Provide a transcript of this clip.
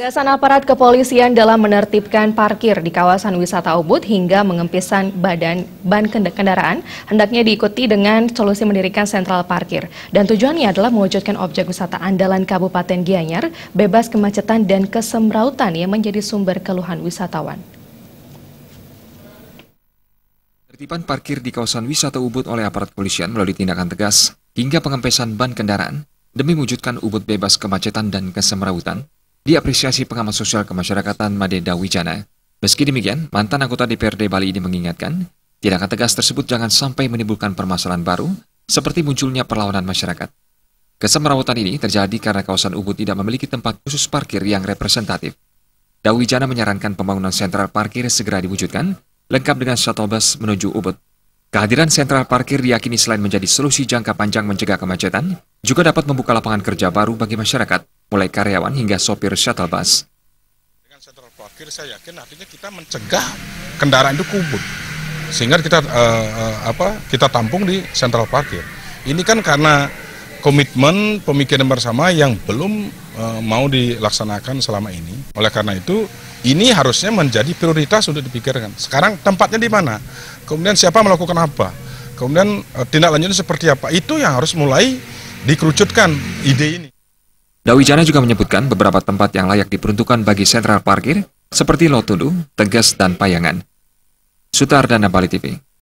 Ketegasan aparat kepolisian dalam menertibkan parkir di kawasan wisata Ubud hingga mengempiskan ban kendaraan hendaknya diikuti dengan solusi mendirikan sentral parkir. Dan tujuannya adalah mewujudkan objek wisata andalan Kabupaten Gianyar bebas kemacetan dan kesemrautan yang menjadi sumber keluhan wisatawan. Penertiban parkir di kawasan wisata Ubud oleh aparat kepolisian melalui tindakan tegas hingga pengempesan ban kendaraan demi mewujudkan Ubud bebas kemacetan dan kesemrautan diapresiasi pengamat sosial kemasyarakatan Made Dawijana. Meski demikian, mantan anggota DPRD Bali ini mengingatkan, tindakan tegas tersebut jangan sampai menimbulkan permasalahan baru seperti munculnya perlawanan masyarakat. Kesemrawutan ini terjadi karena kawasan Ubud tidak memiliki tempat khusus parkir yang representatif. Dawijana menyarankan pembangunan sentral parkir segera diwujudkan, lengkap dengan shuttle bus menuju Ubud. Kehadiran sentral parkir diyakini selain menjadi solusi jangka panjang mencegah kemacetan, juga dapat membuka lapangan kerja baru bagi masyarakat, mulai karyawan hingga sopir shuttle bus. Dengan sentral parkir saya yakin artinya kita mencegah kendaraan itu kubur, sehingga kita tampung di sentral parkir. Ini kan karena komitmen pemikiran bersama yang belum mau dilaksanakan selama ini. Oleh karena itu, ini harusnya menjadi prioritas untuk dipikirkan. Sekarang tempatnya di mana? Kemudian siapa melakukan apa? Kemudian tindak lanjutnya seperti apa? Itu yang harus mulai dikerucutkan ide ini. Dawijana juga menyebutkan beberapa tempat yang layak diperuntukkan bagi sentral parkir seperti Lotundu, Tegas, dan Payangan. Sutardana Bali TV.